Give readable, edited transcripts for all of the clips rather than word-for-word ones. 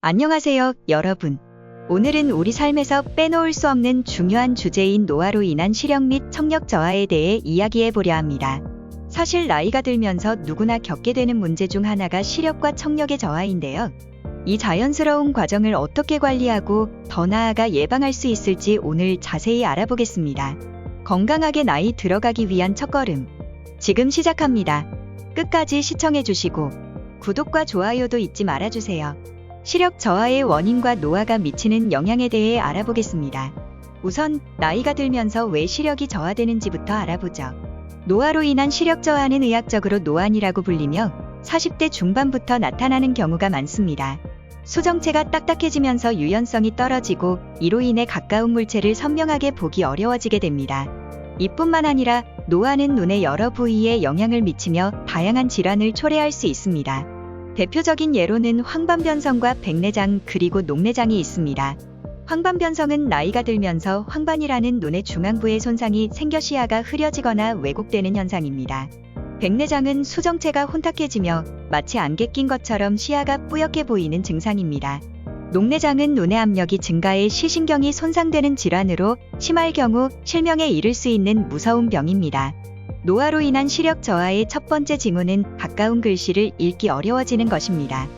안녕하세요, 여러분. 오늘은 우리 삶에서 빼놓을 수 없는 중요한 주제인 노화로 인한 시력 및 청력 저하에 대해 이야기해 보려 합니다. 사실 나이가 들면서 누구나 겪게 되는 문제 중 하나가 시력과 청력의 저하인데요. 이 자연스러운 과정을 어떻게 관리하고 더 나아가 예방할 수 있을지 오늘 자세히 알아보겠습니다. 건강하게 나이 들어가기 위한 첫걸음. 지금 시작합니다. 끝까지 시청해 주시고 구독과 좋아요도 잊지 말아주세요. 시력 저하의 원인과 노화가 미치는 영향에 대해 알아보겠습니다. 우선 나이가 들면서 왜 시력이 저하되는지부터 알아보죠. 노화로 인한 시력 저하는 의학적으로 노안이라고 불리며 40대 중반부터 나타나는 경우가 많습니다. 수정체가 딱딱해지면서 유연성이 떨어지고 이로 인해 가까운 물체를 선명하게 보기 어려워지게 됩니다. 이뿐만 아니라 노화는 눈의 여러 부위에 영향을 미치며 다양한 질환을 초래할 수 있습니다. 대표적인 예로는 황반변성과 백내장 그리고 녹내장이 있습니다. 황반변성은 나이가 들면서 황반이라는 눈의 중앙부의 손상이 생겨 시야가 흐려지거나 왜곡되는 현상입니다. 백내장은 수정체가 혼탁해지며 마치 안개 낀 것처럼 시야가 뿌옇게 보이는 증상입니다. 녹내장은 눈의 압력이 증가해 시신경이 손상되는 질환으로 심할 경우 실명에 이를 수 있는 무서운 병입니다. 노화로 인한 시력 저하의 첫 번째 징후는 가까운 글씨를 읽기 어려워지는 것입니다.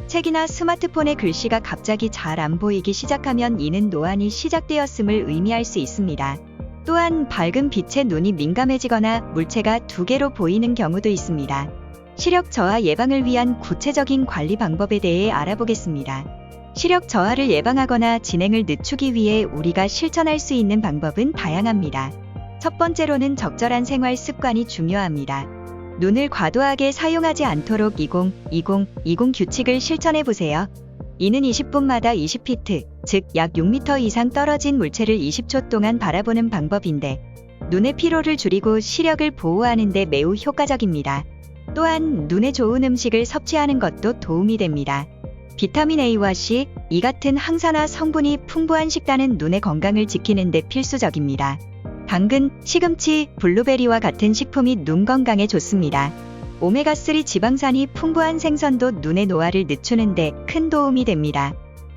책이나 스마트폰의 글씨가 갑자기 잘 안 보이기 시작하면 이는 노안이 시작되었음을 의미할 수 있습니다. 또한 밝은 빛에 눈이 민감해지거나 물체가 두 개로 보이는 경우도 있습니다. 시력 저하 예방을 위한 구체적인 관리 방법에 대해 알아보겠습니다. 시력 저하를 예방하거나 진행을 늦추기 위해 우리가 실천할 수 있는 방법은 다양합니다. 첫 번째로는 적절한 생활 습관이 중요합니다. 눈을 과도하게 사용하지 않도록 20-20-20 규칙을 실천해 보세요. 이는 20분마다 20피트, 즉 약 6m 이상 떨어진 물체를 20초 동안 바라보는 방법인데 눈의 피로를 줄이고 시력을 보호하는 데 매우 효과적입니다. 또한 눈에 좋은 음식을 섭취하는 것도 도움이 됩니다. 비타민 A와 C, 이 같은 항산화 성분이 풍부한 식단은 눈의 건강을 지키는 데 필수적입니다. 당근, 시금치, 블루베리와 같은 식품이 눈 건강에 좋습니다. 오메가3 지방산이 풍부한 생선도 눈의 노화를 늦추는 데 큰 도움이 됩니다.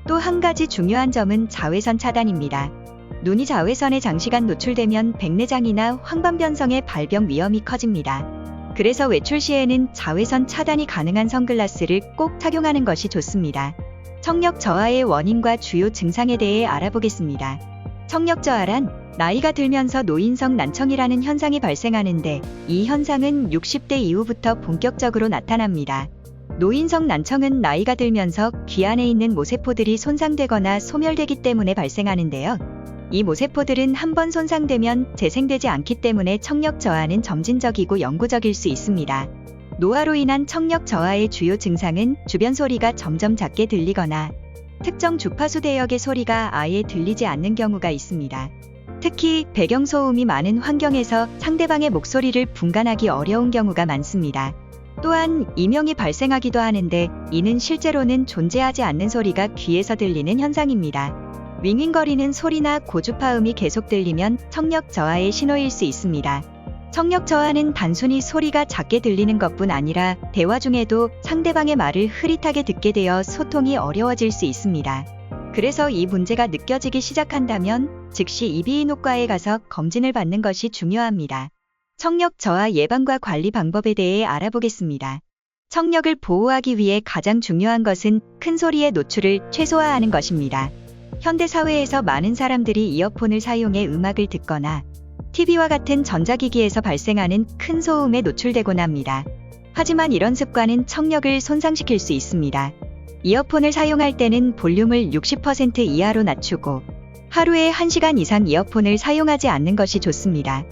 또 한 가지 중요한 점은 자외선 차단입니다. 눈이 자외선에 장시간 노출되면 백내장이나 황반변성의 발병 위험이 커집니다. 그래서 외출 시에는 자외선 차단이 가능한 선글라스를 꼭 착용하는 것이 좋습니다. 청력 저하의 원인과 주요 증상에 대해 알아보겠습니다. 청력 저하란 나이가 들면서 노인성 난청이라는 현상이 발생하는데 이 현상은 60대 이후부터 본격적으로 나타납니다. 노인성 난청은 나이가 들면서 귀 안에 있는 모세포들이 손상되거나 소멸되기 때문에 발생하는데요. 이 모세포들은 한번 손상되면 재생되지 않기 때문에 청력 저하는 점진적이고 영구적일 수 있습니다. 노화로 인한 청력 저하의 주요 증상은 주변 소리가 점점 작게 들리거나 특정 주파수 대역의 소리가 아예 들리지 않는 경우가 있습니다. 특히 배경소음이 많은 환경에서 상대방의 목소리를 분간하기 어려운 경우가 많습니다. 또한 이명이 발생하기도 하는데 이는 실제로는 존재하지 않는 소리가 귀에서 들리는 현상입니다. 윙윙거리는 소리나 고주파음이 계속 들리면 청력 저하의 신호일 수 있습니다. 청력 저하는 단순히 소리가 작게 들리는 것뿐 아니라 대화 중에도 상대방의 말을 흐릿하게 듣게 되어 소통이 어려워질 수 있습니다. 그래서 이 문제가 느껴지기 시작한다면 즉시 이비인후과에 가서 검진을 받는 것이 중요합니다. 청력 저하 예방과 관리 방법에 대해 알아보겠습니다. 청력을 보호하기 위해 가장 중요한 것은 큰 소리의 노출을 최소화하는 것입니다. 현대 사회에서 많은 사람들이 이어폰을 사용해 음악을 듣거나 TV와 같은 전자기기에서 발생하는 큰 소음에 노출되곤 합니다. 하지만 이런 습관은 청력을 손상시킬 수 있습니다. 이어폰을 사용할 때는 볼륨을 60% 이하로 낮추고 하루에 1시간 이상 이어폰을 사용하지 않는 것이 좋습니다.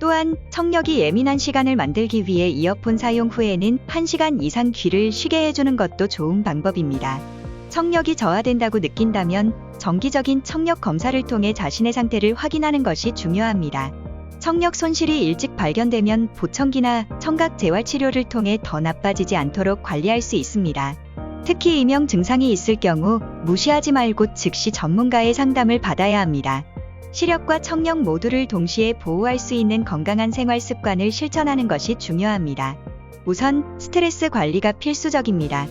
또한 청력이 예민한 시간을 만들기 위해 이어폰 사용 후에는 1시간 이상 귀를 쉬게 해주는 것도 좋은 방법입니다. 청력이 저하된다고 느낀다면 정기적인 청력 검사를 통해 자신의 상태를 확인하는 것이 중요합니다. 청력 손실이 일찍 발견되면 보청기나 청각 재활 치료를 통해 더 나빠지지 않도록 관리할 수 있습니다. 특히 이명 증상이 있을 경우 무시하지 말고 즉시 전문가의 상담을 받아야 합니다. 시력과 청력 모두를 동시에 보호할 수 있는 건강한 생활 습관을 실천하는 것이 중요합니다. 우선 스트레스 관리가 필수적입니다.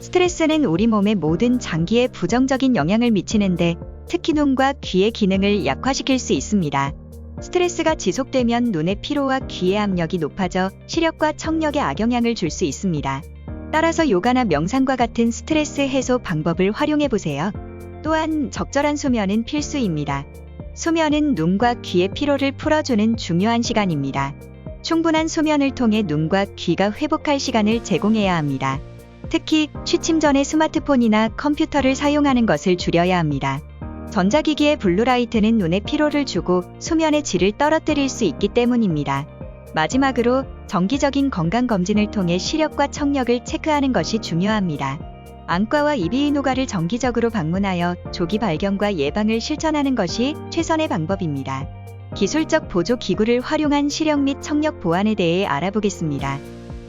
스트레스는 우리 몸의 모든 장기에 부정적인 영향을 미치는데 특히 눈과 귀의 기능을 약화시킬 수 있습니다. 스트레스가 지속되면 눈의 피로와 귀의 압력이 높아져 시력과 청력에 악영향을 줄 수 있습니다. 따라서 요가나 명상과 같은 스트레스 해소 방법을 활용해 보세요. 또한 적절한 수면은 필수입니다. 수면은 눈과 귀의 피로를 풀어주는 중요한 시간입니다. 충분한 수면을 통해 눈과 귀가 회복할 시간을 제공해야 합니다. 특히 취침 전에 스마트폰이나 컴퓨터를 사용하는 것을 줄여야 합니다. 전자기기의 블루라이트는 눈에 피로를 주고 수면의 질을 떨어뜨릴 수 있기 때문입니다. 마지막으로 정기적인 건강검진을 통해 시력과 청력을 체크하는 것이 중요합니다. 안과와 이비인후과를 정기적으로 방문하여 조기 발견과 예방을 실천하는 것이 최선의 방법입니다. 기술적 보조 기구를 활용한 시력 및 청력 보완에 대해 알아보겠습니다.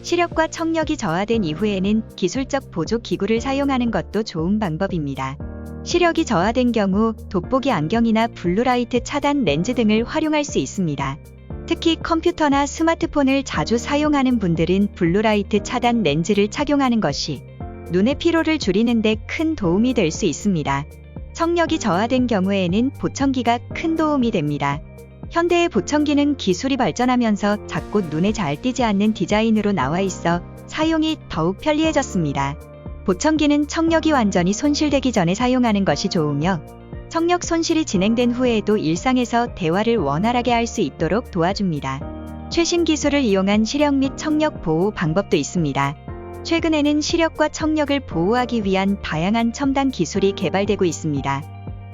시력과 청력이 저하된 이후에는 기술적 보조 기구를 사용하는 것도 좋은 방법입니다. 시력이 저하된 경우 돋보기 안경이나 블루라이트 차단 렌즈 등을 활용할 수 있습니다. 특히 컴퓨터나 스마트폰을 자주 사용하는 분들은 블루라이트 차단 렌즈를 착용하는 것이 눈의 피로를 줄이는 데 큰 도움이 될 수 있습니다. 청력이 저하된 경우에는 보청기가 큰 도움이 됩니다. 현대의 보청기는 기술이 발전하면서 작고 눈에 잘 띄지 않는 디자인으로 나와 있어 사용이 더욱 편리해졌습니다. 보청기는 청력이 완전히 손실되기 전에 사용하는 것이 좋으며 청력 손실이 진행된 후에도 일상에서 대화를 원활하게 할 수 있도록 도와줍니다. 최신 기술을 이용한 시력 및 청력 보호 방법도 있습니다. 최근에는 시력과 청력을 보호하기 위한 다양한 첨단 기술이 개발되고 있습니다.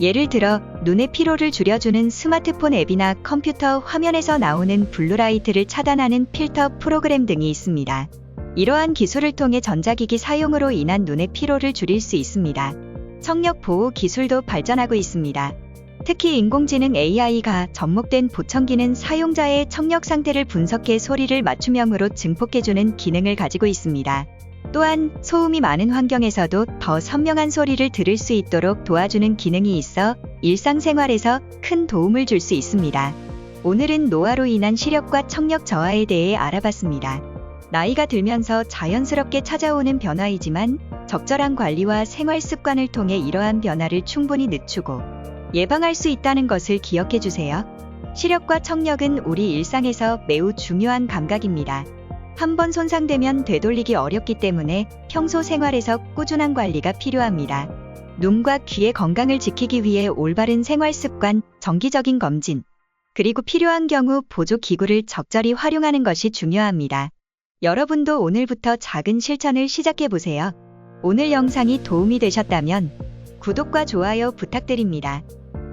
예를 들어 눈의 피로를 줄여주는 스마트폰 앱이나 컴퓨터 화면에서 나오는 블루라이트를 차단하는 필터 프로그램 등이 있습니다. 이러한 기술을 통해 전자기기 사용으로 인한 눈의 피로를 줄일 수 있습니다. 청력 보호 기술도 발전하고 있습니다. 특히 인공지능 AI가 접목된 보청기는 사용자의 청력 상태를 분석해 소리를 맞춤형으로 증폭해주는 기능을 가지고 있습니다. 또한 소음이 많은 환경에서도 더 선명한 소리를 들을 수 있도록 도와주는 기능이 있어 일상생활에서 큰 도움을 줄 수 있습니다. 오늘은 노화로 인한 시력과 청력 저하에 대해 알아봤습니다. 나이가 들면서 자연스럽게 찾아오는 변화이지만 적절한 관리와 생활 습관을 통해 이러한 변화를 충분히 늦추고 예방할 수 있다는 것을 기억해 주세요. 시력과 청력은 우리 일상에서 매우 중요한 감각입니다. 한번 손상되면 되돌리기 어렵기 때문에 평소 생활에서 꾸준한 관리가 필요합니다. 눈과 귀의 건강을 지키기 위해 올바른 생활 습관, 정기적인 검진, 그리고 필요한 경우 보조 기구를 적절히 활용하는 것이 중요합니다. 여러분도 오늘부터 작은 실천을 시작해 보세요. 오늘 영상이 도움이 되셨다면 구독과 좋아요 부탁드립니다.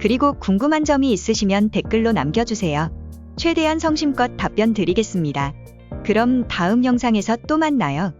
그리고 궁금한 점이 있으시면 댓글로 남겨주세요. 최대한 성심껏 답변 드리겠습니다. 그럼 다음 영상에서 또 만나요.